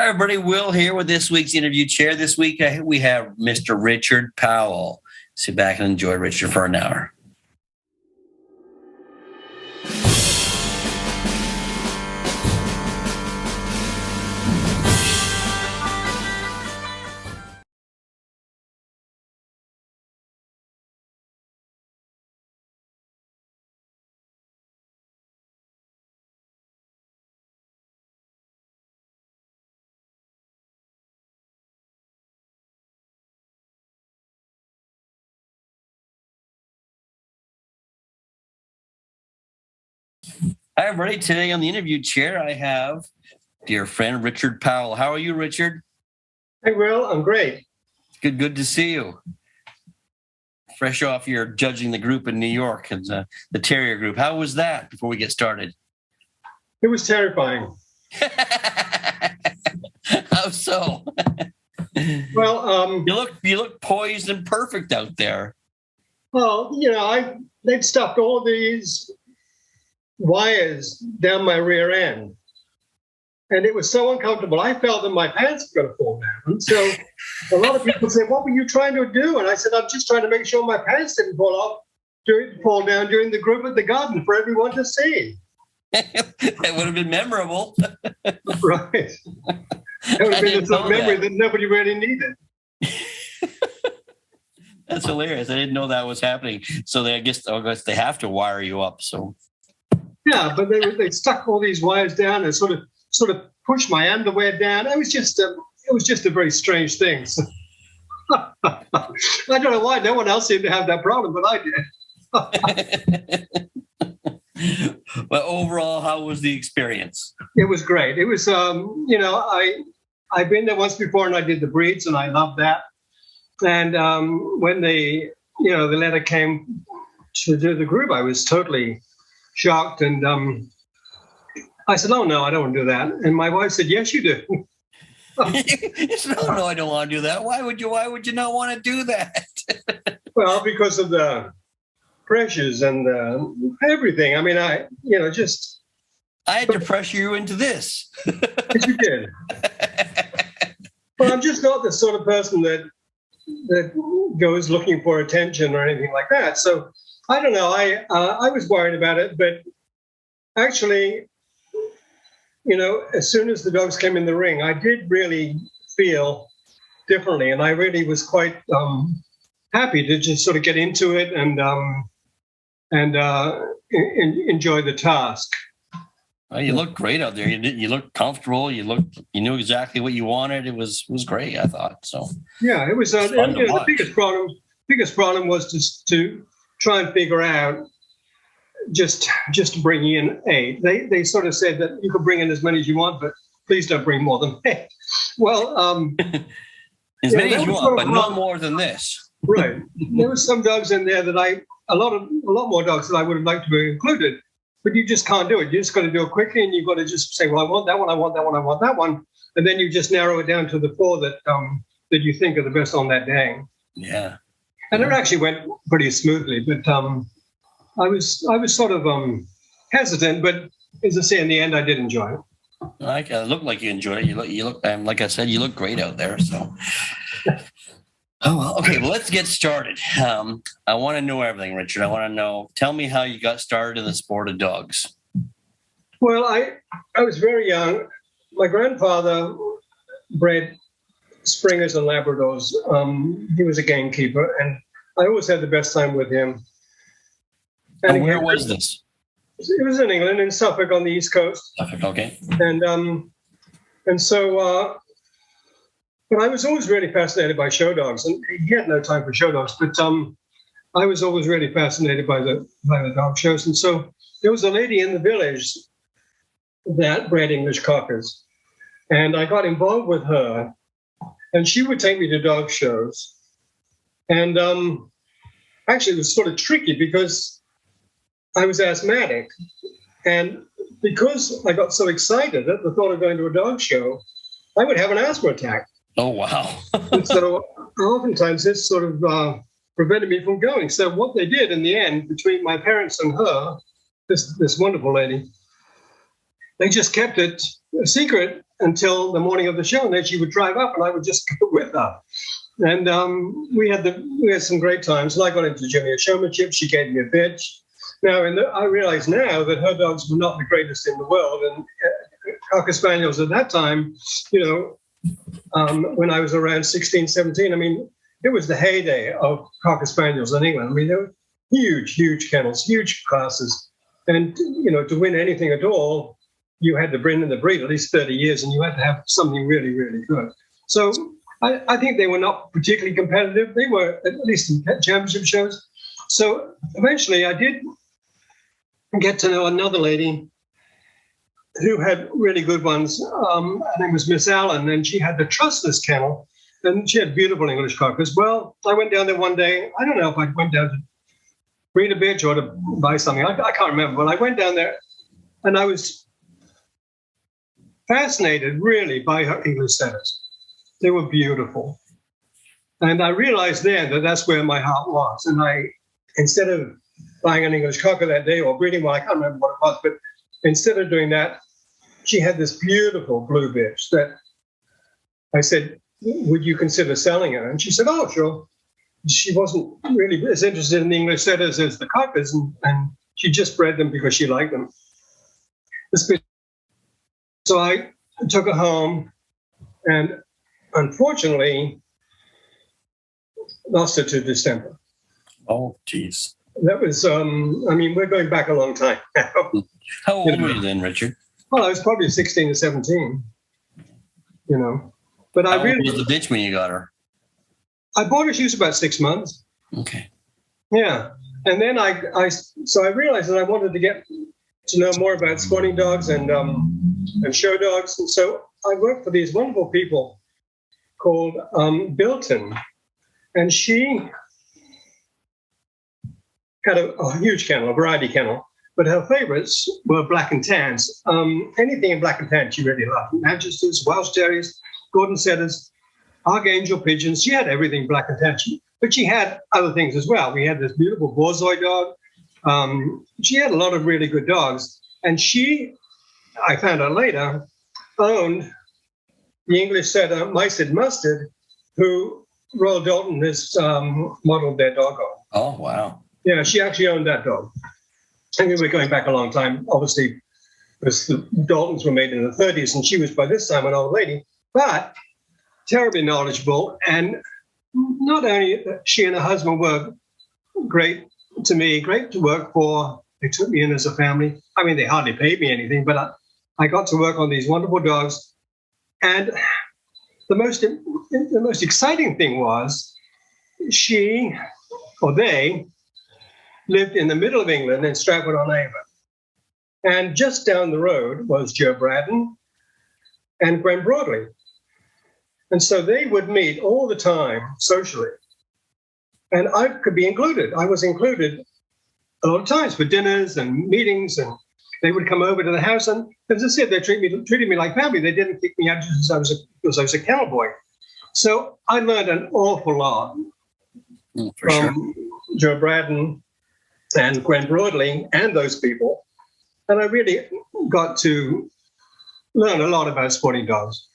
Hi, everybody. Will here with this week's interview chair. This week we have Mr. Richard Powell. Sit back and enjoy Richard for an hour. Hi, everybody. Today on the interview chair, I have dear friend Richard Powell. How are you, Richard? Hey, Will. I'm great. Good to see you. Fresh off your judging the group in New York and the Terrier group. How was that before we get started? It was terrifying. How so? Well, you look poised and perfect out there. Well, they'd stuffed all these wires down my rear end, and it was so uncomfortable. I felt that my pants were going to fall down. So a lot of people said, "What were you trying to do?" And I said, "I'm just trying to make sure my pants didn't fall down during the group at the garden for everyone to see." It would have been memorable. Right. It would have been a sort of memory that nobody really needed. That's hilarious. I didn't know that was happening. So I guess they have to wire you up. So yeah, but they stuck all these wires down and sort of pushed my underwear down. It was just a very strange thing. So, I don't know why no one else seemed to have that problem, but I did. But overall, how was the experience? It was great. It was, I've been there once before and I did the breeds and I loved that. And when the letter came to do the group, I was totally shocked. And I said, "Oh, no, I don't want to do that." And my wife said, "Yes, you do." You said, "Oh, no, I don't want to do that. Why would you not want to do that?" Well, because of the pressures and everything. I mean, I had to pressure you into this. Yes, you did. Well, I'm just not the sort of person that goes looking for attention or anything like that. So I don't know. I was worried about it, but actually, as soon as the dogs came in the ring, I did really feel differently, and I really was quite happy to just sort of get into it and enjoy the task. Well, you looked great out there. You looked comfortable. You knew exactly what you wanted. It was great, I thought. So yeah, it was. The biggest problem was just to try and figure out just to bring in 8. They sort of said that you could bring in as many as you want, but please don't bring more than 8. Well, as many as you want, but no more than this. Right. There were some dogs in there that a lot more dogs that I would have liked to be included, but you just can't do it. You just got to do it quickly, and you've got to just say, "Well, I want that one, I want that one, I want that one," and then you just narrow it down to the 4 that you think are the best on that day. Yeah. And it actually went pretty smoothly, but I was sort of hesitant, but as I say, in the end, I did enjoy it. It looked like you enjoyed it. You look, like I said, you look great out there. So. Oh, well, okay. Well, let's get started. I want to know everything, Richard. I want to know. Tell me how you got started in the sport of dogs. Well, I was very young. My grandfather bred Springers and Labradors. He was a gamekeeper, and I always had the best time with him. And where was this? It was in England, in Suffolk on the East Coast. Suffolk, okay. And so. But I was always really fascinated by show dogs, and he had no time for show dogs. But I was always really fascinated by the dog shows. And so there was a lady in the village that bred English Cockers, and I got involved with her, and she would take me to dog shows. And actually, it was sort of tricky because I was asthmatic, and because I got so excited at the thought of going to a dog show, I would have an asthma attack. Oh, wow. And so oftentimes this sort of prevented me from going. So what they did in the end, between my parents and her, this wonderful lady, they just kept it a secret until the morning of the show, and then she would drive up, and I would just go with her. And we had some great times. And I got into junior showmanship. She gave me a bitch. Now, I realize now that her dogs were not the greatest in the world, and Cocker Spaniels at that time, when I was around 16, 17, I mean, it was the heyday of Cocker Spaniels in England. I mean, they were huge, huge kennels, huge classes. And, to win anything at all, you had to bring in the breed at least 30 years, and you had to have something really, really good. So I think they were not particularly competitive. They were, at least in championship shows. So eventually I did get to know another lady who had really good ones. Her name was Miss Allen, and she had the Trustless kennel, and she had beautiful English cockers. Well, I went down there one day. I don't know if I went down to breed a bitch or to buy something. I can't remember, but I went down there, and I was fascinated, really, by her English setters. They were beautiful. And I realized then that that's where my heart was. And instead of buying an English cocker that day or breeding one, I can't remember what it was, but instead of doing that, she had this beautiful blue bitch that I said, would you consider selling her? And she said, oh, sure. She wasn't really as interested in the English setters as the cockers, and she just bred them because she liked them. So I took her home, and unfortunately lost her to distemper. Oh, geez. That was, we're going back a long time now. How old were you then, Richard? Well, I was probably 16 or 17, But How old was the bitch when you got her? I bought her, she was about 6 months. Okay. Yeah. And then I realized that I wanted to get to know more about sporting dogs and show dogs. And so I worked for these wonderful people called Bilton. And she had a huge kennel, a variety kennel, but her favorites were black and tans. Anything in black and tan she really loved. Manchesters, Welsh Terriers, Gordon Setters, Archangel Pigeons. She had everything black and tan. But she had other things as well. We had this beautiful Borzoi dog. She had a lot of really good dogs. And she, I found out later, owned the English setter Mysid Mustard, who Royal Dalton has modeled their dog on. Oh, wow. Yeah, she actually owned that dog. And we were going back a long time, obviously, because the Daltons were made in the 30s, and she was by this time an old lady, but terribly knowledgeable. And not only she and her husband were great to me, great to work for. They took me in as a family. I mean, they hardly paid me anything, but I got to work on these wonderful dogs. And the most exciting thing was they lived in the middle of England in Stratford-on-Avon. And just down the road was Joe Braddon and Gwen Broadley. And so they would meet all the time socially. And I could be included. I was included a lot of times for dinners and meetings, and they would come over to the house. And as I said, they treated me like family. They didn't kick me out just because I was a kennel boy. So I learned an awful lot from Joe Braddon and Gwen Broadley and those people. And I really got to learn a lot about sporting dogs.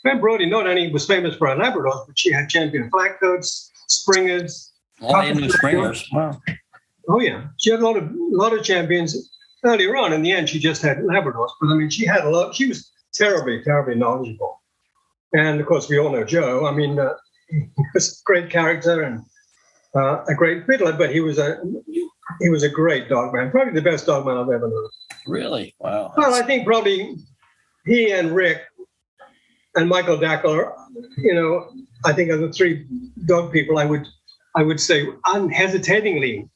Gwen Broadley not only was famous for her Labradors, but she had champion Flatcoats, Springers. Oh, I knew Springers. Wow. Oh, yeah. She had a lot of champions earlier on. In the end, she just had Labradors. But, I mean, she had a lot. She was terribly, terribly knowledgeable. And, of course, we all know Joe. I mean, he was a great character and a great fiddler, but he was a great dog man, probably the best dog man I've ever known. Really? Wow. Well, I think probably he and Rick and Michael Dackler, I think are the three dog people I would say unhesitatingly,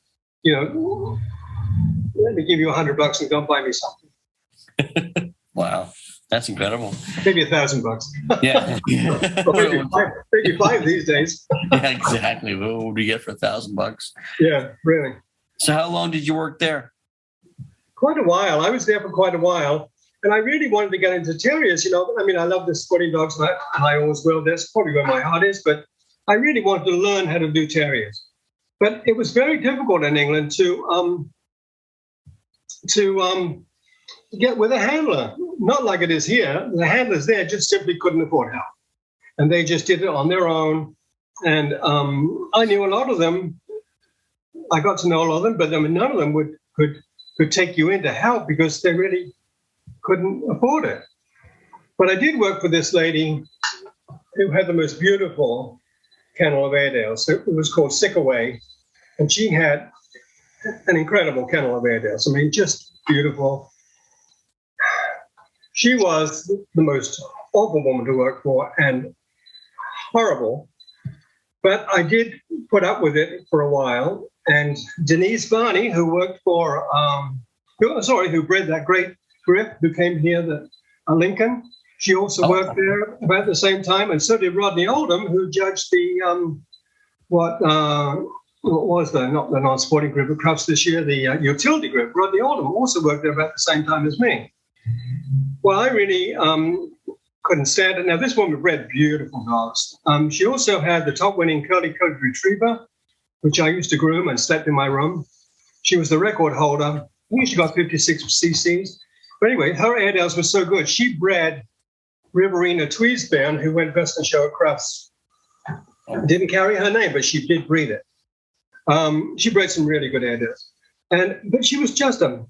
let me give you $100 and go buy me something. Wow. That's incredible. Maybe $1,000. Yeah. maybe five these days. Yeah, exactly. What would we get for $1,000? Yeah, really. So how long did you work there? Quite a while. I was there for quite a while. And I really wanted to get into terriers. I love the sporting dogs, and I always will. That's probably where my heart is. But I really wanted to learn how to do terriers. But it was very difficult in England to get with a handler. not like it is here. The handlers there just simply couldn't afford help. And they just did it on their own. And I knew a lot of them. I got to know a lot of them, but I mean, none of them could take you in to help because they really couldn't afford it. But I did work for this lady who had the most beautiful kennel of Airedales. It was called Sickaway, and she had an incredible kennel of Airedales. I mean, just beautiful. She was the most awful woman to work for and horrible. But I did put up with it for a while. And Denise Barney, who worked for, who bred that great Griff who came here, Lincoln, she also worked there about the same time. And so did Rodney Oldham, who judged the, what was not the non-sporting group at Crufts this year, the utility group. Rodney Oldham also worked there about the same time as me. Well, I really couldn't stand it. Now, this woman bred beautiful dogs. She also had the top-winning curly-coated retriever, which I used to groom and slept in my room. She was the record holder. I think she got 56 cc's. But anyway, her Airedales were so good. She bred Riverina Tweedsburn, who went best in show at Crufts. Didn't carry her name, but she did breed it. She bred some really good Airedales. But she was just a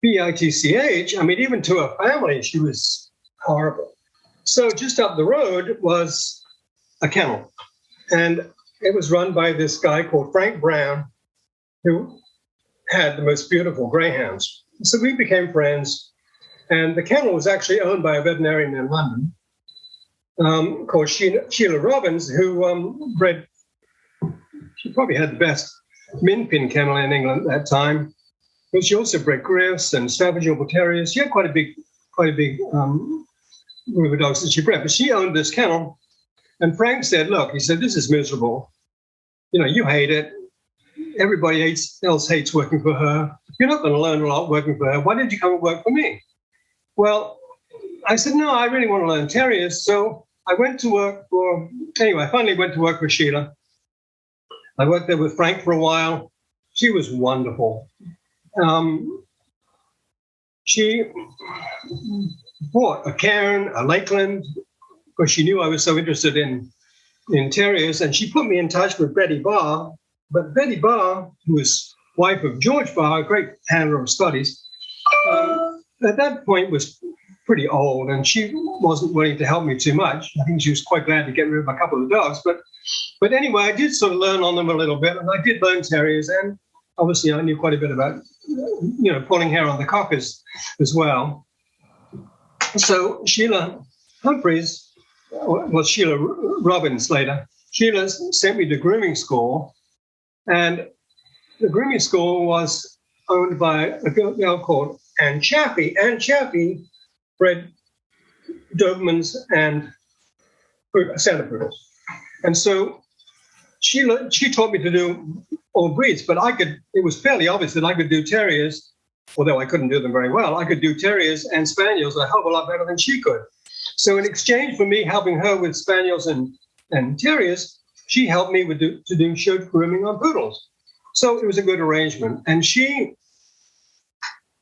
bitch. I mean, even to her family, she was horrible. So just up the road was a kennel. And it was run by this guy called Frank Brown, who had the most beautiful greyhounds. So we became friends. And the kennel was actually owned by a veterinarian in London called Sheila Robbins, who bred, she probably had the best min pin kennel in England at that time. But she also bred Griffs and Staffordshire Bull Terriers. She had quite a big group of dogs that she bred. But she owned this kennel. And Frank said, look, he said, this is miserable. You know, you hate it. Everybody else hates working for her. You're not going to learn a lot working for her. Why did you come and work for me? Well, I said, no, I really want to learn terriers. So I went to work I finally went to work for Sheila. I worked there with Frank for a while. She was wonderful. She bought a Cairn, a Lakeland, because she knew I was so interested in terriers, and she put me in touch with Betty Barr. But Betty Barr, who was wife of George Barr, a great handler of Scotties, at that point was pretty old, and she wasn't willing to help me too much. I think she was quite glad to get rid of a couple of dogs. But anyway, I did sort of learn on them a little bit, and I did learn terriers, and obviously I knew quite a bit about, pulling hair on the cock as well. So Sheila Humphreys, well, Sheila Robbins later, Sheila sent me to grooming school, and the grooming school was owned by a girl called Anne Chaffee. Anne Chaffee bred Dobermans and Santa Poodles. And so she taught me to do all breeds, but it was fairly obvious that I could do terriers, although I couldn't do them very well. I could do terriers and spaniels a hell of a lot better than she could. So in exchange for me helping her with spaniels and terriers, she helped me to do show grooming on poodles. So it was a good arrangement. And she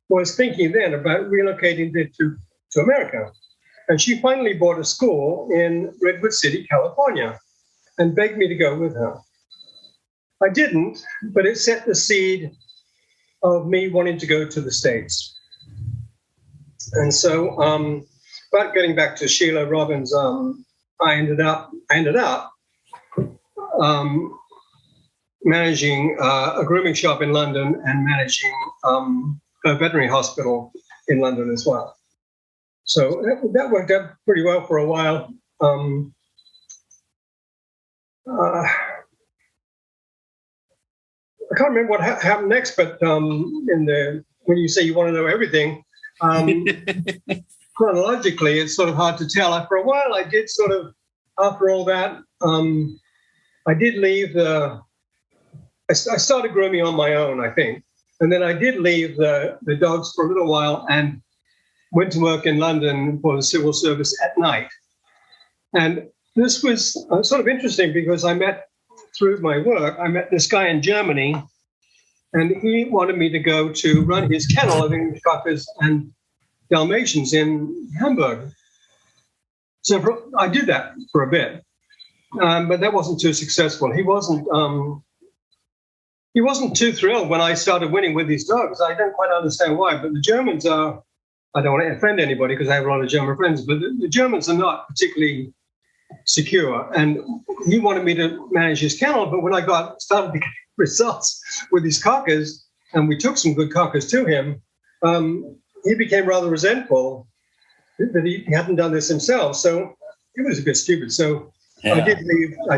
was thinking then about relocating to America. And she finally bought a school in Redwood City, California, and begged me to go with her. I didn't, but it set the seed of me wanting to go to the States. And so, but getting back to Sheila Robbins, I ended up managing a grooming shop in London and managing a veterinary hospital in London as well. So that worked out pretty well for a while. I can't remember what happened next, but when you say you want to know everything, chronologically, it's sort of hard to tell. For a while, I did sort of, after all that, I did leave I started grooming on my own, I think. And then I did leave the dogs for a little while and went to work in London for the civil service at night. And this was sort of interesting because through my work, I met this guy in Germany, and he wanted me to go to run his kennel of English Cockers and Dalmatians in Hamburg. So I did that for a bit, but that wasn't too successful. He wasn't too thrilled when I started winning with these dogs. I don't quite understand why, but the Germans are, I don't want to offend anybody because I have a lot of German friends, but the Germans are not particularly secure. And he wanted me to manage his kennel, but when I started to get results with his cockers, and we took some good cockers to him, he became rather resentful that he hadn't done this himself. So it was a bit stupid. So yeah. I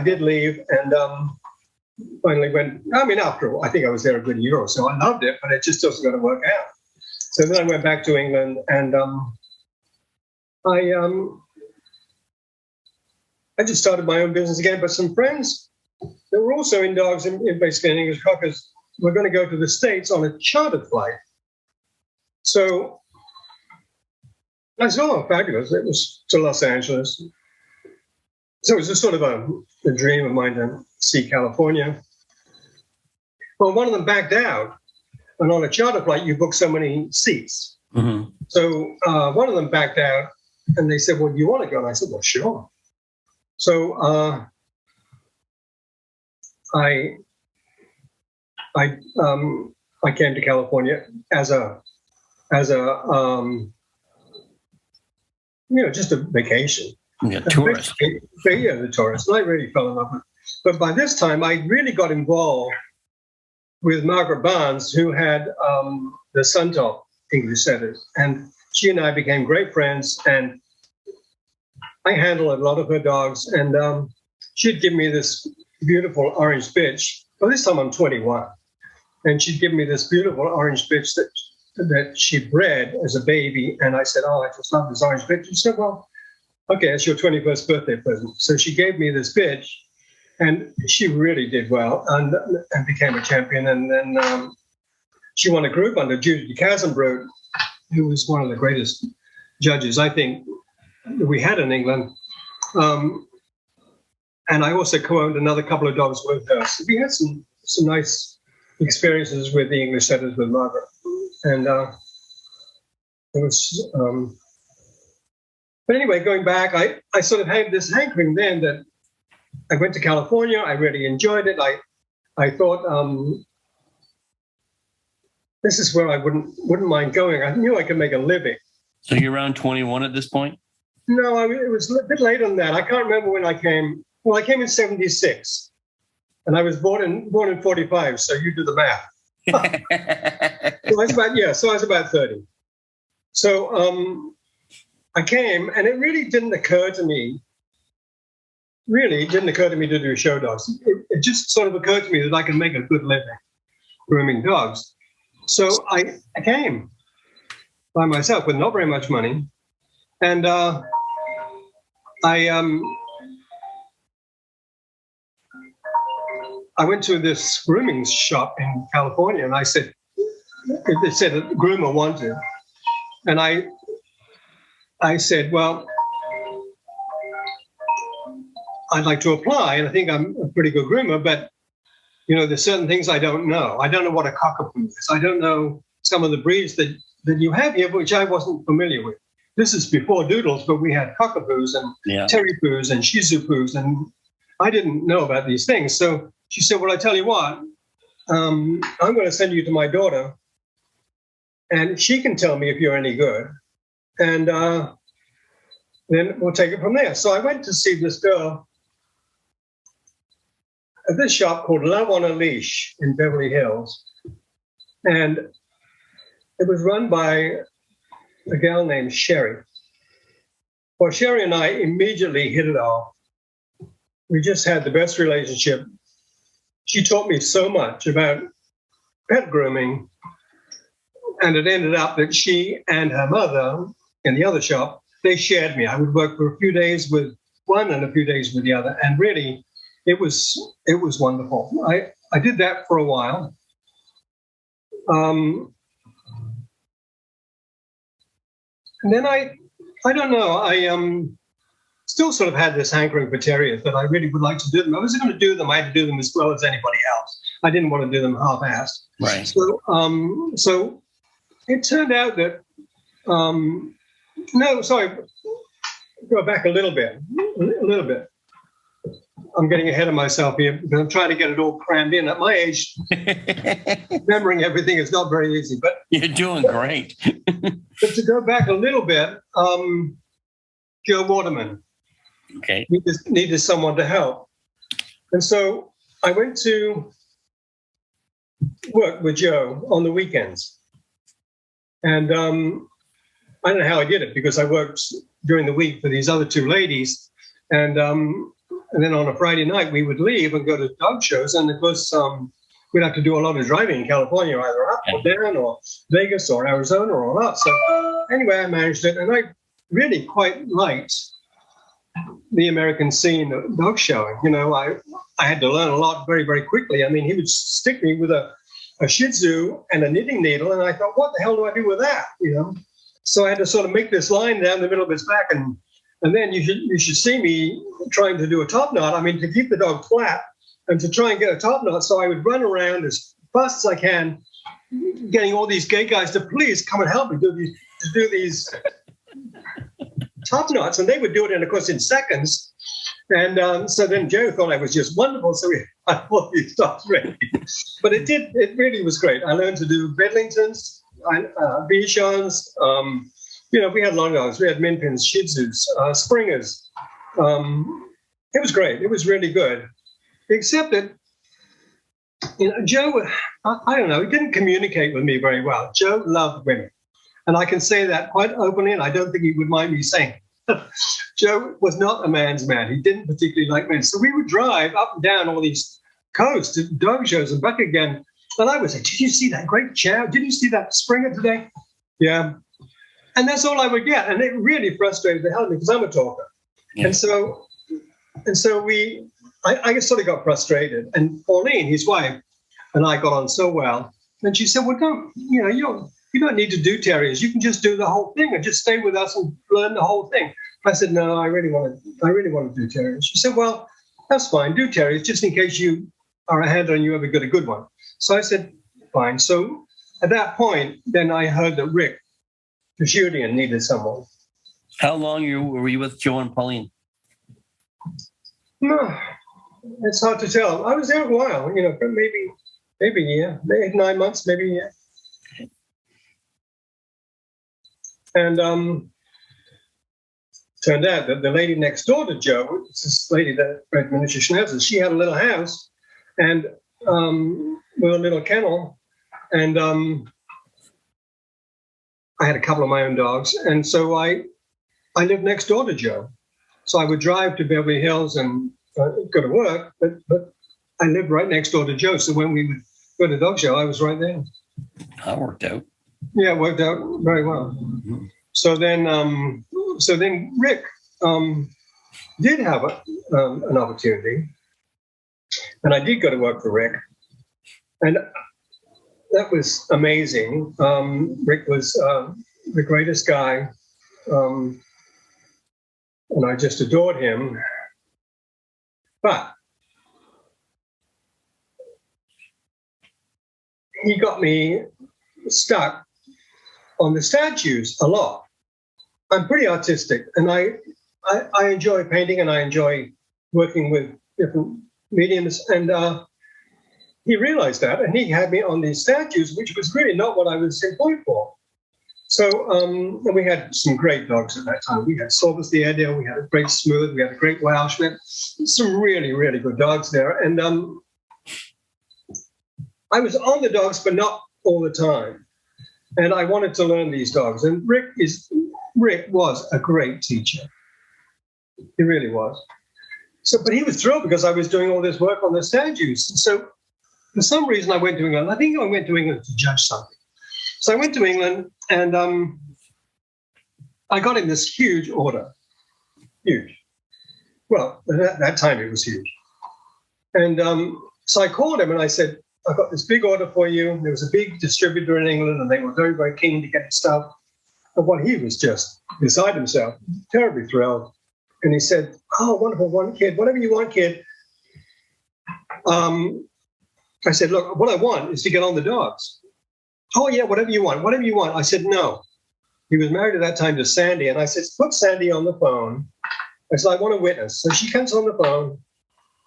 did leave and finally went, after all, I think I was there a good year or so. I loved it, but it just wasn't going to work out. So then I went back to England and I just started my own business again, but some friends that were also in dogs in basically in English cockers were going to go to the States on a chartered flight. So I said, oh, fabulous. It was to Los Angeles. So it was just sort of a dream of mine to see California. Well, one of them backed out. And on a charter flight, you book so many seats. Mm-hmm. So one of them backed out, and they said, well, do you want to go? And I said, well, sure. So I came to California as a just a vacation. Yeah, tourist. Yeah, the tourist. And I really fell in love with it. But by this time, I really got involved with Margaret Barnes, who had the Suntop English setters. And she and I became great friends. And I handled a lot of her dogs. And she'd give me this beautiful orange bitch. Well, this time I'm 21. And she'd give me this beautiful orange bitch that she bred as a baby. And I said, oh, I just love this orange bitch. She said, well, okay, it's your 21st birthday present. So she gave me this bitch, and she really did well and became a champion. And then she won a group under Judy Cazenbrot, who was one of the greatest judges, I think, that we had in England. And I also co-owned another couple of dogs with her. So we had some nice experiences with the English setters with Margaret. And it was... But anyway, going back, I sort of had this hankering then that I went to California. I really enjoyed it. I thought this is where I wouldn't mind going. I knew I could make a living. So you're around 21 at this point? No, it was a bit later than that. I can't remember when I came. Well, I came in 76, and I was born in 45. So you do the math. So I was about 30. So I came, and it really didn't occur to me to do show dogs. It just sort of occurred to me that I could make a good living grooming dogs. So I came by myself with not very much money, and I went to this grooming shop in California, and I said, they said a groomer wanted, and I said, well, I'd like to apply, and I think I'm a pretty good groomer, but, there's certain things I don't know. I don't know what a cockapoo is. I don't know some of the breeds that you have here, which I wasn't familiar with. This is before Doodles, but we had cockapoos and terripoos and shih tzu poos, and I didn't know about these things. So she said, well, I tell you what, I'm going to send you to my daughter, and she can tell me if you're any good. And then we'll take it from there. So I went to see this girl at this shop called Love on a Leash in Beverly Hills. And it was run by a gal named Sherry. Well, Sherry and I immediately hit it off. We just had the best relationship. She taught me so much about pet grooming. And it ended up that she and her mother in the other shop, they shared me. I would work for a few days with one and a few days with the other. And really, it was wonderful. I did that for a while. And then I don't know, I still sort of had this hankering for terriers that I really would like to do them. I wasn't going to do them. I had to do them as well as anybody else. I didn't want to do them half-assed. Right. So it turned out that No, sorry. Go back a little bit. A little bit. I'm getting ahead of myself here because I'm trying to get it all crammed in. At my age, remembering everything is not very easy. But You're doing great. but to go back a little bit, Joe Waterman Okay. needed someone to help. And so I went to work with Joe on the weekends. And I don't know how I did it because I worked during the week for these other two ladies. And then on a Friday night, we would leave and go to dog shows. And of course, we'd have to do a lot of driving in California, either up or down or Vegas or Arizona or up. So anyway, I managed it. And I really quite liked the American scene of dog showing. You know, I had to learn a lot very, very quickly. I mean, he would stick me with a Shih Tzu and a knitting needle, and I thought, what the hell do I do with that? You know, so I had to sort of make this line down the middle of his back, and then you should see me trying to do a top knot. I mean, to keep the dog flat and to try and get a top knot. So I would run around as fast as I can, getting all these gay guys to please come and help me do these top knots, and they would do it, of course, in seconds. And so then Joe thought I was just wonderful, so we had all these knots ready. But it really was great. I learned to do Bedlingtons, Bichons. You know, we had long dogs, we had Min Pins, Shih Tzus, Springers. It was great. It was really good. Except that, you know, Joe, I don't know, he didn't communicate with me very well. Joe loved women. And I can say that quite openly, and I don't think he would mind me saying it. Joe was not a man's man. He didn't particularly like men. So we would drive up and down all these coasts to dog shows and back again. And I would say, did you see that great chow? Did you see that Springer today? Yeah. And that's all I would get. And it really frustrated the hell out of me because I'm a talker. Yeah. And so I sort of got frustrated. And Pauline, his wife, and I got on so well. And she said, well, you don't need to do terriers. You can just do the whole thing and just stay with us and learn the whole thing. I said, no, I really want to do terriers. She said, well, that's fine. Do terriers just in case you are a handler and you ever get a good one. So I said, fine. So at that point, then I heard that Rick Julian needed someone. How long were you with Joe and Pauline? No, it's hard to tell. I was there a while, you know, maybe a year, maybe 9 months, maybe a year. And turned out that the lady next door to Joe, this lady that bred miniature schnauzers, she had a little house and with a little kennel, and I had a couple of my own dogs, and so I lived next door to Joe. So I would drive to Beverly Hills and go to work, but I lived right next door to Joe. So when we would go to the dog show, I was right there. That worked out. Yeah, it worked out very well. Mm-hmm. So then Rick did have an opportunity, and I did go to work for Rick, and that was amazing. Rick was the greatest guy, and I just adored him. But he got me stuck on the statues a lot. I'm pretty artistic, and I enjoy painting, and I enjoy working with different mediums. And he realized that, and he had me on these statues, which was really not what I was employed for. So and we had some great dogs at that time. We had Sorbus the Airedale, we had a great Smooth, we had a great Welsh, we had some really, really good dogs there. And I was on the dogs, but not all the time. And I wanted to learn these dogs. And Rick was a great teacher. He really was. So, but he was thrilled because I was doing all this work on the statues. And so for some reason I went to England. I think I went to England to judge something. So I went to England, and I got in this huge order. Huge. Well, at that time it was huge. And so I called him and I said, I've got this big order for you. There was a big distributor in England, and they were very, very keen to get his stuff. And he was just beside himself, terribly thrilled. And he said, oh, wonderful, one kid, whatever you want, kid. I said, look, what I want is to get on the dogs. Oh, yeah, whatever you want. I said, no. He was married at that time to Sandy. And I said, put Sandy on the phone. I said, I want to witness. So she comes on the phone.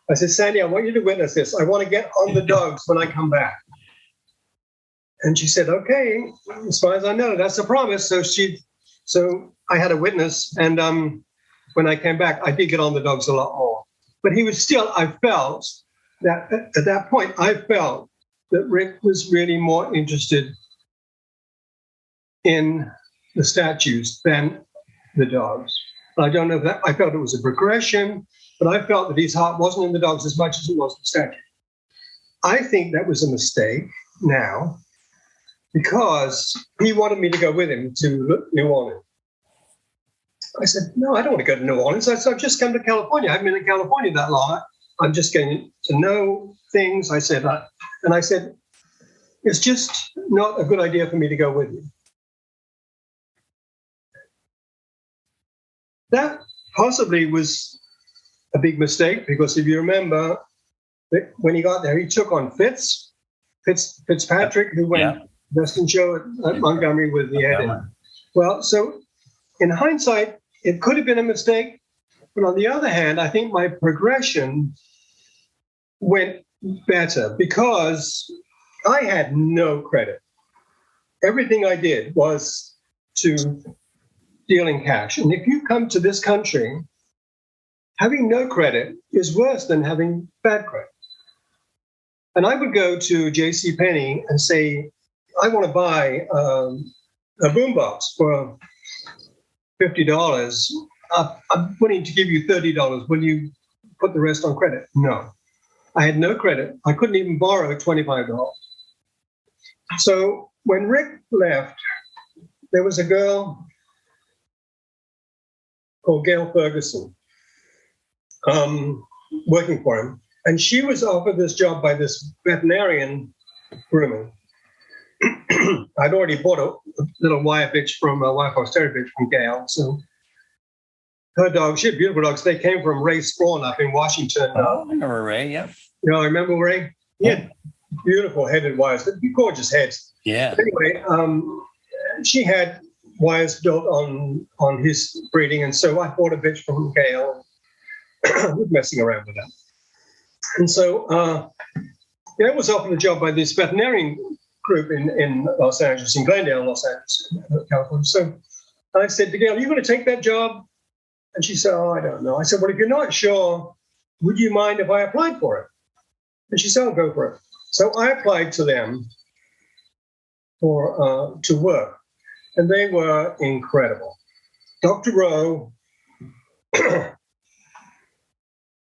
I said, Sandy, I want you to witness this. I want to get on the dogs when I come back. And she said, okay, as far as I know, that's a promise. So I had a witness. And when I came back, I did get on the dogs a lot more. But he was still, I felt that at that point, I felt that Rick was really more interested in the statues than the dogs. I don't know if that, I felt it was a progression, but I felt that his heart wasn't in the dogs as much as it was the statue. I think that was a mistake now because he wanted me to go with him to New Orleans. I said, no, I don't want to go to New Orleans. I said, I've just come to California. I haven't been in California that long. I'm just getting to know things. I said, it's just not a good idea for me to go with you. That possibly was a big mistake because if you remember, when he got there, he took on Fitzpatrick, who went Western Show at Montgomery with the edit. Well, so in hindsight, it could have been a mistake. But on the other hand, I think my progression went better because I had no credit. Everything I did was to deal in cash. And if you come to this country, having no credit is worse than having bad credit. And I would go to J.C. Penney and say, I want to buy a boombox for $50. I'm willing to give you $30. Will you put the rest on credit? No. I had no credit. I couldn't even borrow $25. So when Rick left, there was a girl called Gail Ferguson working for him. And she was offered this job by this veterinarian groomer. I'd already bought a little wire bitch from a wire fox terrier bitch from Gail. So her dog, she had beautiful dogs. They came from Ray Spawn up in Washington. Oh, I remember Ray, yeah. You know, I remember Ray. He had beautiful headed wires, gorgeous heads. Yeah. Anyway, she had wires built on his breeding, and so I bought a bitch from Gail. We're messing around with that. And so I was offered a job by this veterinarian group in Los Angeles, in Glendale, Los Angeles, California. So I said to Gail, are you going to take that job? And she said, oh, I don't know. I said, well, if you're not sure, would you mind if I applied for it? And she said, I'll go for it. So I applied to them to work, and they were incredible. Dr. Rowe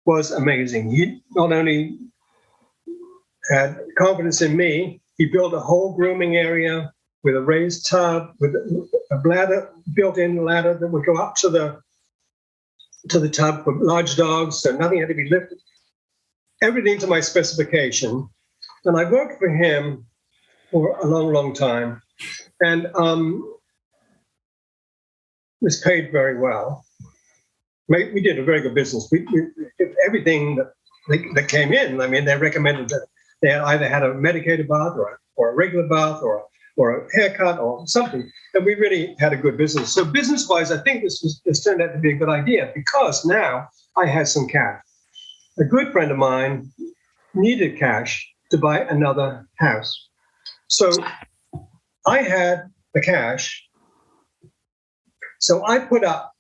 was amazing. He not only had confidence in me, he built a whole grooming area with a raised tub, with a ladder, built-in ladder that would go up to the tub for large dogs, so nothing had to be lifted. Everything to my specification. And I worked for him for a long, long time, and was paid very well. We did a very good business. We did everything that came in. I mean, they recommended that they either had a medicated bath or a regular bath or a haircut or something. And we really had a good business. So business-wise, I think this turned out to be a good idea because now I had some cash. A good friend of mine needed cash to buy another house. So I had the cash. So I put up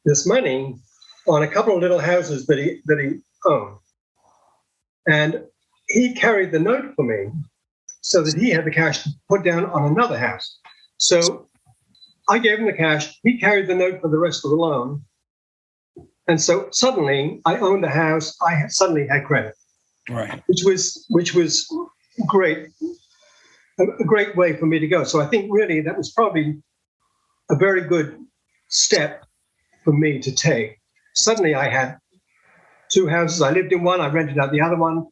this money on a couple of little houses that he owned. And he carried the note for me so that he had the cash to put down on another house. So I gave him the cash. He carried the note for the rest of the loan. And so suddenly I owned a house. I suddenly had credit, Right. which was great, a great way for me to go. So I think really that was probably a very good step for me to take. Suddenly I had two houses. I lived in one. I rented out the other one.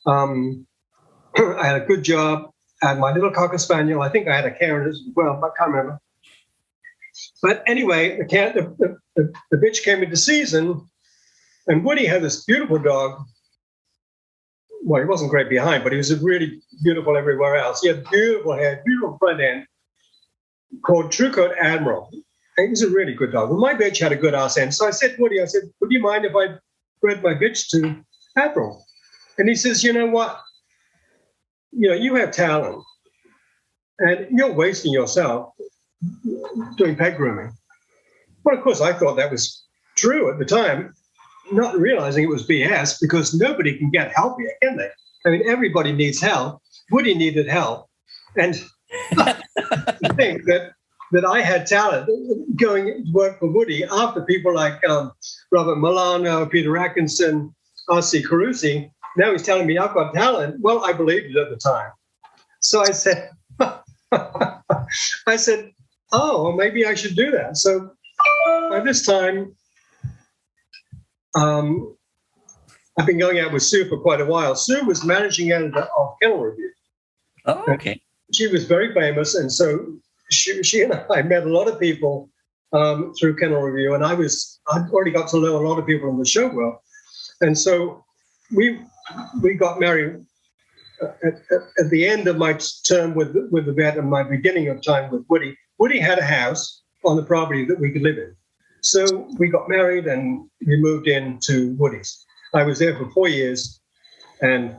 I had a good job. I had my little Cocker Spaniel. I think I had a Karen as well, but I can't remember. But anyway, the bitch came into season, and Woody had this beautiful dog. Well, he wasn't great behind, but he was really beautiful everywhere else. He had beautiful hair, beautiful front end. called True Coat Admiral. And he was a really good dog. Well, my bitch had a good arse end. So I said, Woody, would you mind if I bred my bitch to Admiral? And he says, you know what? You have talent and you're wasting yourself doing pet grooming. Well, of course, I thought that was true at the time, not realizing it was BS because nobody can get help here, can they? I mean, everybody needs help. Woody needed help. And I think that I had talent going to work for Woody after people like Robert Milano, Peter Atkinson, R.C. Carusi. Now he's telling me I've got talent. Well, I believed it at the time. So I said, oh, well, maybe I should do that. So by this time, I've been going out with Sue for quite a while. Sue was managing editor of Kennel Review. Oh, okay. She was very famous, and so she and I met a lot of people through Kennel Review, and I'd already got to know a lot of people in the show world. And so we got married at the end of my term with the vet and my beginning of time with Woody. Woody had a house on the property that we could live in. So we got married and we moved into Woody's. I was there for 4 years, and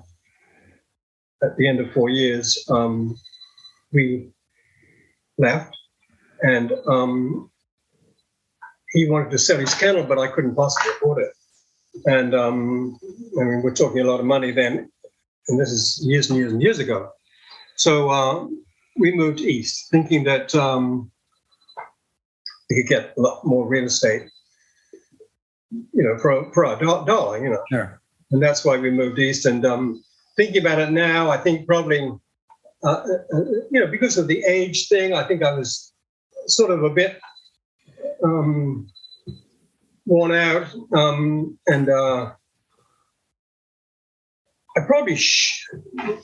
at the end of 4 years, we left, and he wanted to sell his kennel, but I couldn't possibly afford it. And I mean, we're talking a lot of money then, and this is years and years and years ago. So we moved east, thinking that we could get a lot more real estate, for our dollar, Sure. And that's why we moved east. And thinking about it now, I think probably, because of the age thing, I think I was sort of a bit worn out. And I probably,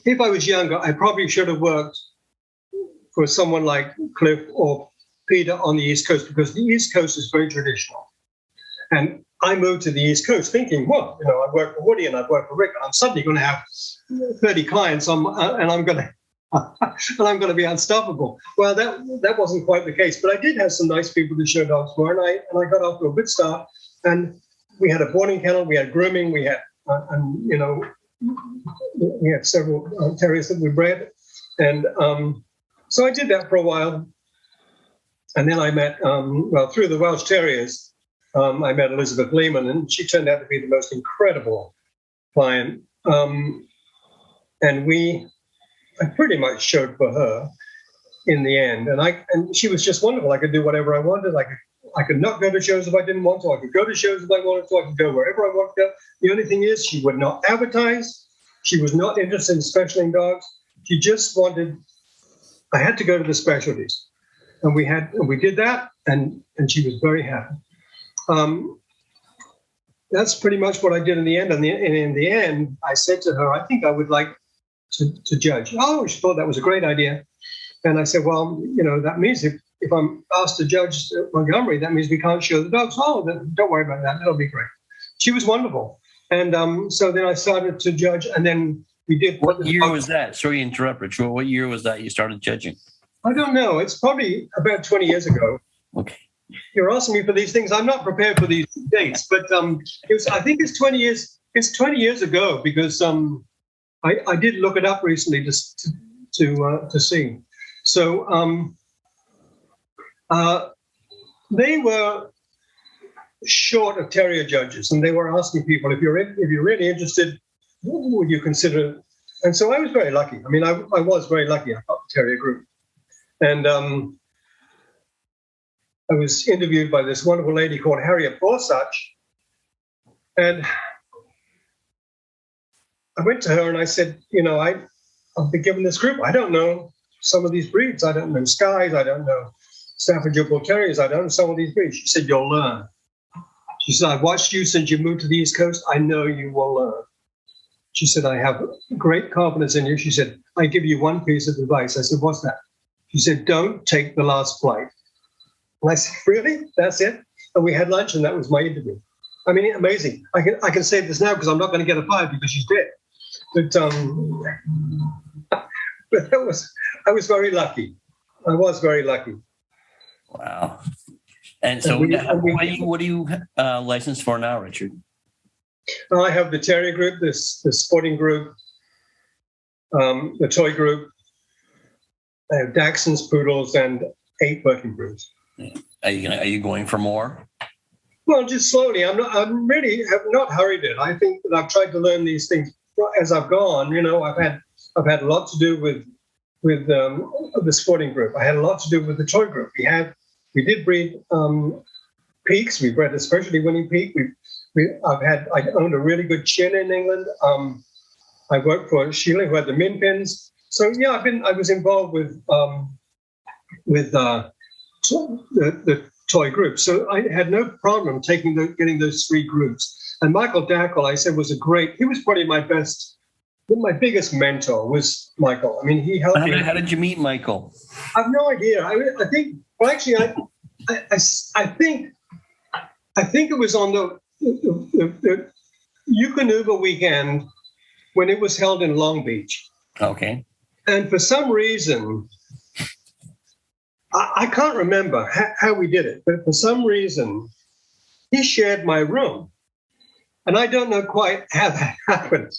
if I was younger, I probably should have worked for someone like Cliff or Peter on the East Coast, because the East Coast is very traditional. And I moved to the East Coast thinking, well, I work for Woody and I work for Rick, and I'm suddenly going to have 30 clients, and I'm going to be unstoppable. Well, that wasn't quite the case, but I did have some nice people to show dogs for, and I got off to a good start. And we had a boarding kennel, we had grooming, we had, we had several terriers that we bred, and so I did that for a while. And then I met, through the Welsh Terriers, I met Elizabeth Lehman, and she turned out to be the most incredible client. And I pretty much showed for her in the end. And she was just wonderful. I could do whatever I wanted. I could not go to shows if I didn't want to. I could go to shows if I wanted to. I could go wherever I wanted to go. The only thing is, she would not advertise. She was not interested in specialing dogs. She just wanted, I had to go to the specialties. And we did that, and she was very happy. That's pretty much what I did in the end. And in the end, I said to her, I think I would like to judge. Oh, she thought that was a great idea. And I said, well, that means if I'm asked to judge Montgomery, that means we can't show the dogs. Oh, then don't worry about that. That'll be great. She was wonderful. And so then I started to judge, and then we did. What year was that? Sorry to interrupt, Richard. What year was that you started judging? I don't know. It's probably about 20 years ago. Okay. You're asking me for these things. I'm not prepared for these dates, but I think it's 20 years. It's 20 years ago, because I did look it up recently just to see. So they were short of terrier judges, and they were asking people, if you're really interested, would you consider? And so I was very lucky. I mean, I was very lucky. I got the terrier group, and I was interviewed by this wonderful lady called Harriet Borsuch, and I went to her and I said, I've been given this group. I don't know some of these breeds. I don't know Skies. I don't know Staffordshire Bull Terriers. I don't know some of these breeds. She said, you'll learn. She said, I've watched you since you moved to the East Coast. I know you will learn. She said, I have great confidence in you. She said, I give you one piece of advice. I said, what's that? She said, don't take the last flight. And I said, really? That's it? And we had lunch, and that was my interview. I mean, amazing. I can say this now because I'm not going to get her fired because she's dead. But I was very lucky. I was very lucky. Wow. And so, what are you licensed for now, Richard? I have the Terrier group, the sporting group, the toy group. I have Dachshunds, Poodles, and 8 working groups. Are you going for more? Well, just slowly. I'm really have not hurried it. I think that I've tried to learn these things as I've gone. You know, I've had a lot to do with the sporting group. I had a lot to do with the toy group. We did breed peaks. We bred a specialty winning peak. I owned a really good chin in England. I worked for Sheila, who had the min pins. So yeah, I was involved with the toy group. So I had no problem getting those 3 groups. And Michael Dackel, I said, he was probably my biggest mentor was Michael. I mean, he helped me. How did you meet Michael? I have no idea. I think it was on the Eukanuba weekend when it was held in Long Beach. Okay. And for some reason, I can't remember how we did it, but for some reason, he shared my room. And I don't know quite how that happened.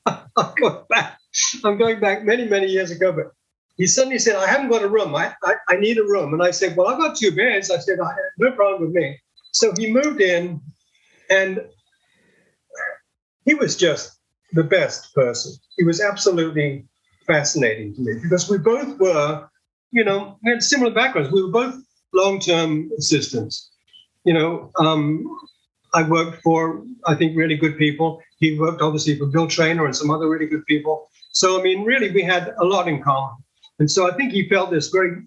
I'm going back many, many years ago, but he suddenly said, I haven't got a room. I need a room. And I said, well, I've got 2 beds. I said, no problem with me. So he moved in, and he was just the best person. He was absolutely fascinating to me because we both were, we had similar backgrounds. We were both long-term assistants. I worked for, I think, really good people. He worked obviously for Bill Traynor and some other really good people. So, I mean, really, we had a lot in common. And so I think he felt this very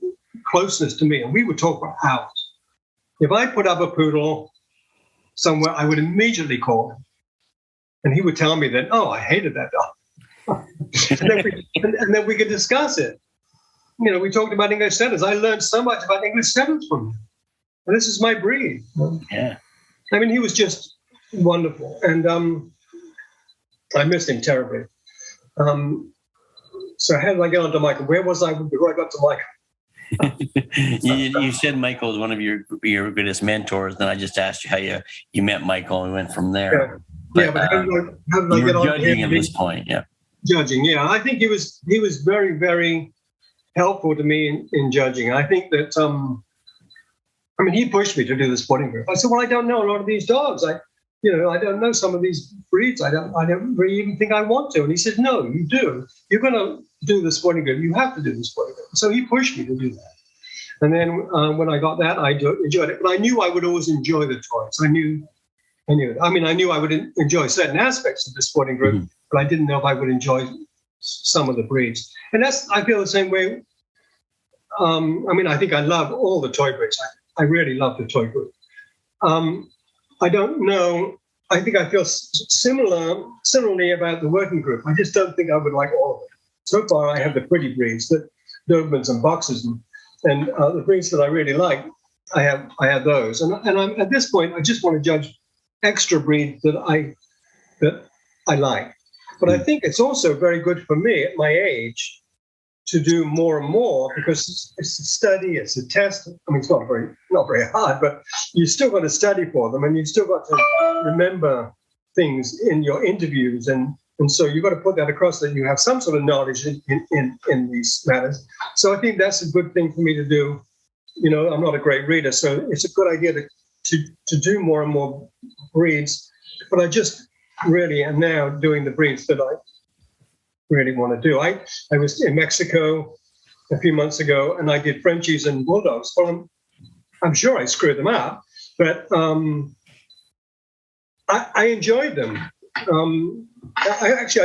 closeness to me, and we would talk for hours. If I put up a poodle somewhere, I would immediately call him. And he would tell me that, oh, I hated that dog. and then we could discuss it. We talked about English setters. I learned so much about English setters from him. And this is my breed. Yeah. I mean, he was just wonderful. And I missed him terribly. So how did I get onto Michael? Where was I before I got to Michael? You said Michael was one of your greatest mentors. Then I just asked you how you met Michael and went from there. But how did I get on judging at this point? Yeah. Judging, yeah. I think he was very, very helpful to me in judging. I think that, he pushed me to do the sporting group. I said, well, I don't know a lot of these dogs. I don't know some of these breeds. I don't really even think I want to. And he said, no, you do. You're going to do the sporting group. You have to do the sporting group. So he pushed me to do that. And then when I got that, I enjoyed it. But I knew I would always enjoy the toys. I knew I would enjoy certain aspects of the sporting group, but I didn't know if I would enjoy some of the breeds. And I feel the same way. I think I love all the toy breeds. I really love the toy group. I don't know. I think I feel similarly about the working group. I just don't think I would like all of it. So far, I have the pretty breeds, the Dobermans and Boxers, and the breeds that I really like. I have those, and I'm at this point. I just want to judge extra breeds that I like. But I think it's also very good for me at my age to do more and more because it's a study, it's a test. I mean, it's not very hard, but you still got to study for them, and you still got to remember things in your interviews, and so you've got to put that across that you have some sort of knowledge in these matters. So I think that's a good thing for me to do. I'm not a great reader, so it's a good idea to do more and more breeds. But I just really am now doing the breeds that I really want to do. I was in Mexico a few months ago, and I did Frenchies and Bulldogs. Well, I'm sure I screwed them up, but I enjoyed them. I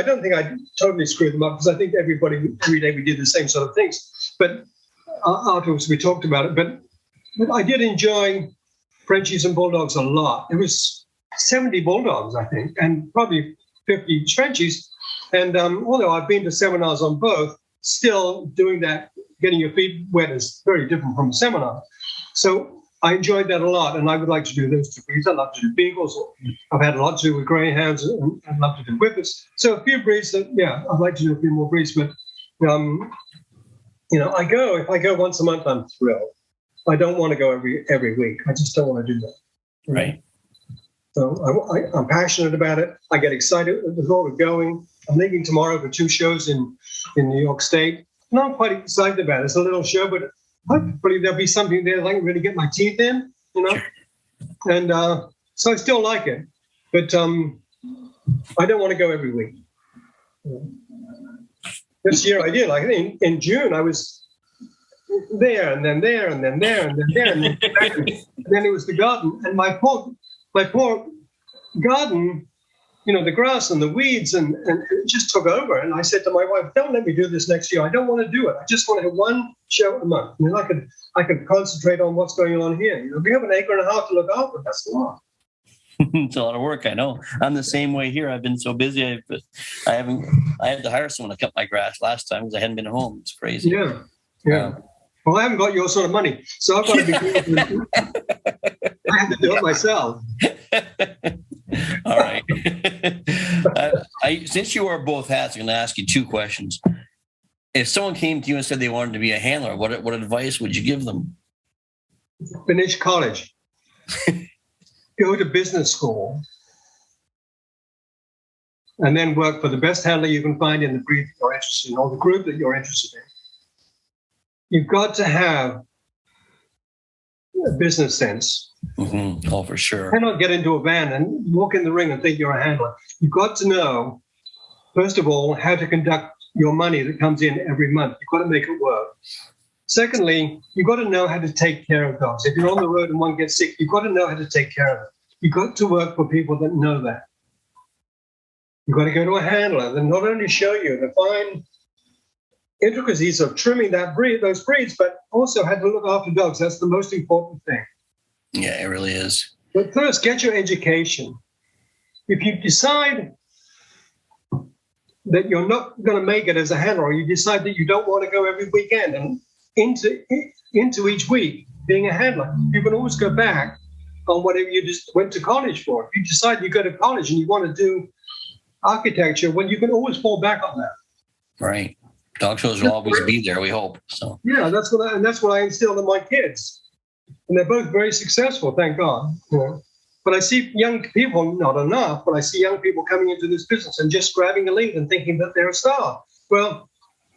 don't think I totally screwed them up because I think every day we did the same sort of things. But afterwards we talked about it. But I did enjoy Frenchies and Bulldogs a lot. It was 70 Bulldogs, I think, and probably 50 Frenchies. And although I've been to seminars on both, still doing that, getting your feet wet is very different from a seminar. So I enjoyed that a lot, and I would like to do those 2 breeds. I love to do Beagles. I've had a lot to do with Greyhounds, and I'd love to do Whippets. So a few breeds that, I'd like to do a few more breeds. But, if I go once a month, I'm thrilled. I don't want to go every week. I just don't want to do that. Right. So I'm passionate about it. I get excited at the thought of going. I'm leaving tomorrow for 2 shows in New York State. And I'm quite excited about it. It's a little show, but hopefully there'll be something there that I can really get my teeth in, Sure. And so I still like it. But I don't want to go every week. This year I did. Like in June, I was there and then there and then there and then there and then, and then it was the garden. And my poor garden, the grass and the weeds and it just took over. And I said to my wife, don't let me do this next year. I don't want to do it. I just want to have 1 show a month. I mean, I could concentrate on what's going on here. We have an acre and a half to look after. That's a lot. It's a lot of work, I know. I'm the same way here. I've been so busy. I had to hire someone to cut my grass last time because I hadn't been home. It's crazy. Yeah. Well, I haven't got your sort of money, so I've got to be. I have to do it myself. All right. Since you wear both hats, I'm going to ask you 2 questions. If someone came to you and said they wanted to be a handler, what advice would you give them? Finish college. Go to business school. And then work for the best handler you can find in the breed that you're interested in or the group that you're interested in. You've got to have a business sense. Mm-hmm. Oh, for sure. You cannot get into a van and walk in the ring and think you're a handler. You've got to know, first of all, how to conduct your money that comes in every month. You've got to make it work. Secondly, you've got to know how to take care of dogs. If you're on the road and one gets sick, you've got to know how to take care of it. You've got to work for people that know that. You've got to go to a handler that not only show you the fine intricacies of trimming those breeds, but also how to look after dogs. That's the most important thing. Yeah, it really is. But first, get your education. If you decide that you're not going to make it as a handler, or you decide that you don't want to go every weekend and into each week being a handler, you can always go back on whatever you just went to college for. If you decide you go to college and you want to do architecture, well, you can always fall back on that. Right. Dog shows will always be there, we hope. So yeah, that's what I instilled in my kids. And they're both very successful, thank God. But I see young people, not enough, but I see young people coming into this business and just grabbing a lead and thinking that they're a star. Well,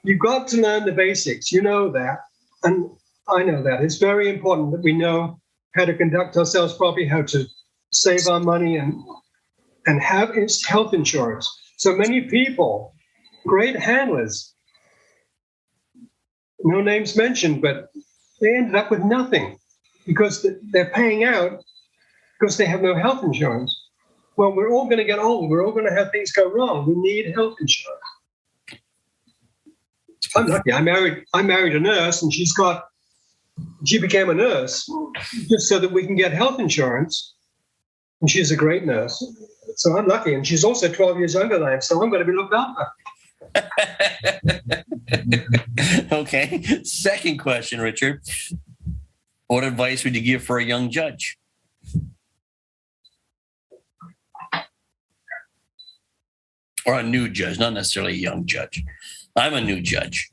you've got to learn the basics. You know that. And I know that. It's very important that we know how to conduct ourselves properly, how to save our money and have health insurance. So many people, great handlers, no names mentioned, but they ended up with nothing because they're paying out because they have no health insurance. Well, we're all going to get old. We're all going to have things go wrong. We need health insurance. I'm lucky. I married a nurse, and she became a nurse just so that we can get health insurance. And she's a great nurse. So I'm lucky. And she's also 12 years younger than I am, so I'm going to be looked after. Okay. Second question, Richard. What advice would you give for a young judge? Or a new judge, not necessarily a young judge. I'm a new judge.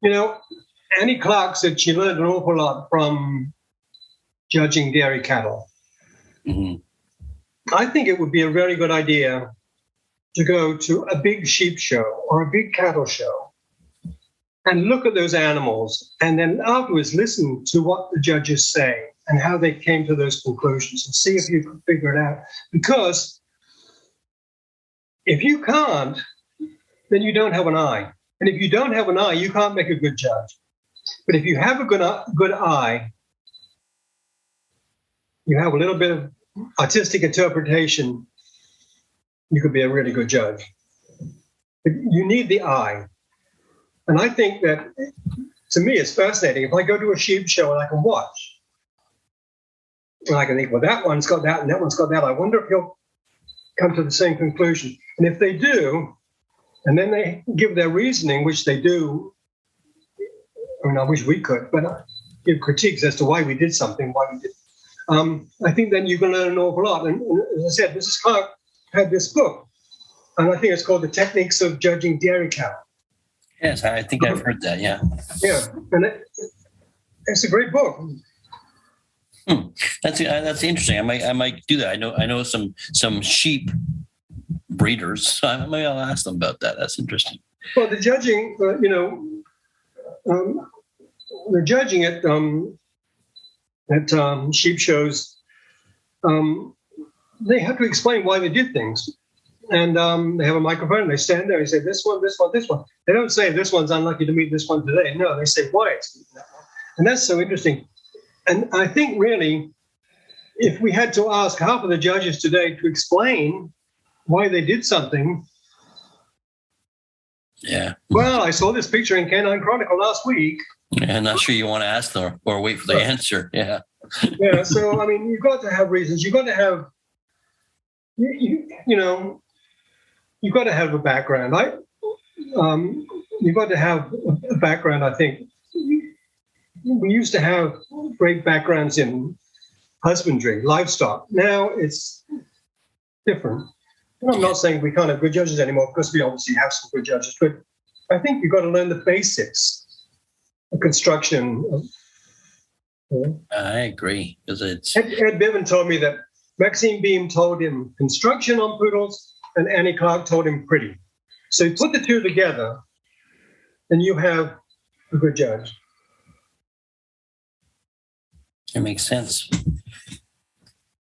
Annie Clark said she learned an awful lot from judging dairy cattle. Mm-hmm. I think it would be a very good idea to go to a big sheep show or a big cattle show and look at those animals and then afterwards listen to what the judges say and how they came to those conclusions and see if you can figure it out. Because if you can't, then you don't have an eye. And if you don't have an eye, you can't make a good judge. But if you have a good eye, you have a little bit of artistic interpretation, you could be a really good judge. But you need the eye. And I think that, to me, it's fascinating. If I go to a sheep show and I can watch, and I can think, well, that one's got that and that one's got that, I wonder if he'll come to the same conclusion. And if they do, and then they give their reasoning, which they do, I mean, I wish we could, but give critiques as to why we did something, why we did. I think then you can learn an awful lot. And as I said, Mrs. Clark had this book, and I think it's called The Techniques of Judging Dairy Cattle. Yes, I think I've heard that. Yeah. Yeah, and it's a great book. That's interesting. I might do that. I know some sheep breeders. So maybe I'll ask them about that. That's interesting. Well, the judging, the judging at sheep shows, they have to explain why they did things. And they have a microphone and they stand there and say, this one, this one, this one. They don't say this one's unlucky to meet this one today. No, they say why it's that one. And that's so interesting. And I think really, if we had to ask half of the judges today to explain why they did something, yeah. Well, I saw this picture in Canine Chronicle last week. Yeah, I'm not sure you want to ask them or wait for the answer. Yeah. Yeah. So, I mean, you've got to have reasons. You've got to have, you've got to have a background. You've got to have a background, I think. We used to have great backgrounds in husbandry, livestock. Now it's different. And I'm not saying we can't have good judges anymore, because we obviously have some good judges, but I think you've got to learn the basics of construction. I agree. Because it's Ed Bevan told me that Maxine Beam told him construction on poodles and Annie Clark told him pretty. So you put the two together and you have a good judge. It makes sense.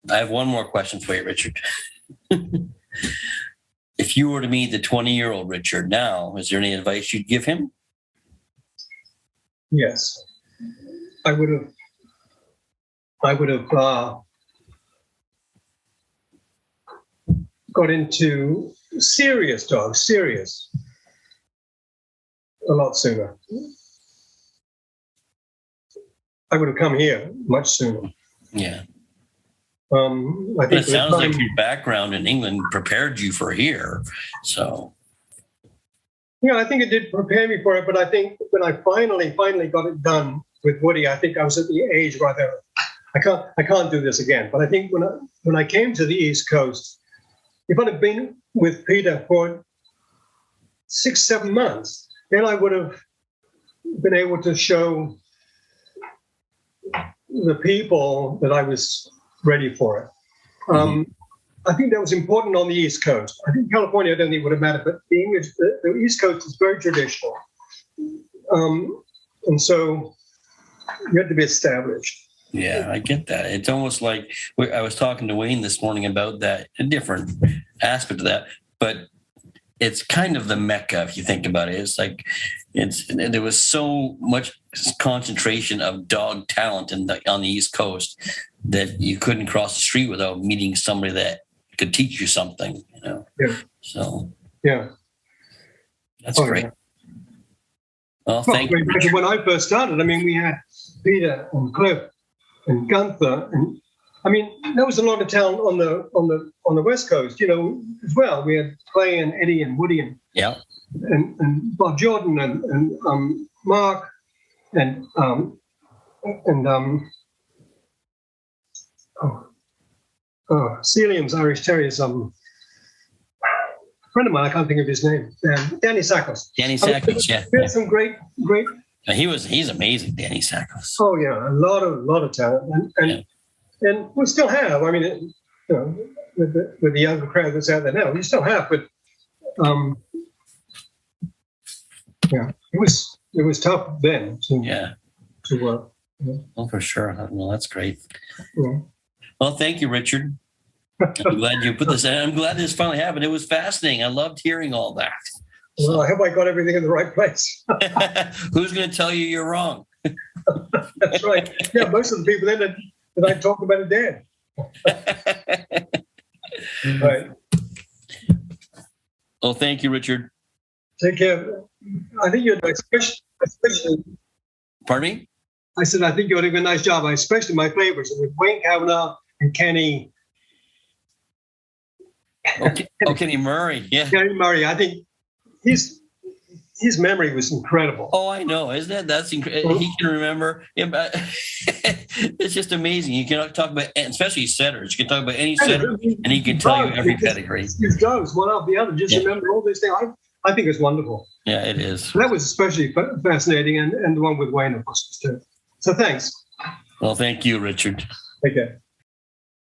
I have one more question for you, Richard. If you were to meet the 20-year-old Richard now, is there any advice you'd give him? Yes, I would have got into serious dogs, a lot sooner. I would have come here much sooner. Yeah. I But think it sounds like your background in England prepared you for here. So. Yeah, I think it did prepare me for it. But I think when I finally got it done with Woody, I think I was at the age where I thought, I can't do this again. But I think when I came to the East Coast, if I'd have been with Peter for 6-7 months, then I would have been able to show the people that I was ready for it. I think that was important on the East Coast. I think California, I don't think would have mattered, but the East Coast is very traditional. And so you had to be established. Yeah, I get that. It's almost like I was talking to Wayne this morning about that, a different aspect of that, but it's kind of the Mecca if you think about it. It's like there was so much concentration of dog talent on the East Coast that you couldn't cross the street without meeting somebody that could teach you something. Yeah. So yeah, that's great. Yeah. Well, thank you. When I first started, I mean, we had Peter and Cliff and Gunther, and I mean, there was a lot of talent on the West Coast, as well. We had Clay and Eddie and Woody and Bob Jordan and Mark and Celium's Irish Terriers. A friend of mine, I can't think of his name. Danny Sackles. Danny Sackles, yeah. We had some great. He's amazing, Danny Sackles. Oh yeah, a lot of talent, and we still have. I mean, with the younger crowd that's out there now, we still have. But it was tough then to work. Yeah. Well, for sure. Well, that's great. Yeah. Well, thank you, Richard. I'm glad you put this in. I'm glad this finally happened. It was fascinating. I loved hearing all that. Well, I hope I got everything in the right place. Who's going to tell you you're wrong? That's right. Yeah, most of the people then that I talk about are dead. Right. Well, thank you, Richard. Take care. I think you're especially. Pardon me? I said, I think you're doing a nice job. Especially my favorites with Wayne Kavanaugh and Kenny. Kenny Murray. Yeah. Kenny Murray. I think his memory was incredible. Oh, I know. Isn't it? That's incredible. He can remember. It's just amazing. You can talk about, especially setters. You can talk about any setter, and he can tell you every pedigree. His dogs, one after the other. Just remember all these things. I think it's wonderful. Yeah, it is. That was especially fascinating, and the one with Wayne, of course, was too. So thanks. Well, thank you, Richard. Okay.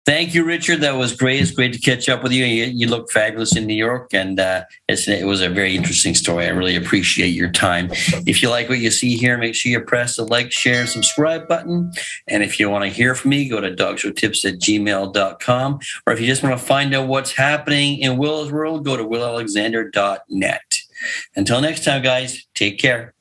Thank you, Richard. That was great. It's great to catch up with you. You look fabulous in New York, and it was a very interesting story. I really appreciate your time. If you like what you see here, make sure you press the like, share, and subscribe button. And if you want to hear from me, go to dogshowtips@gmail.com. Or if you just want to find out what's happening in Will's world, go to willalexander.net. Until next time, guys, take care.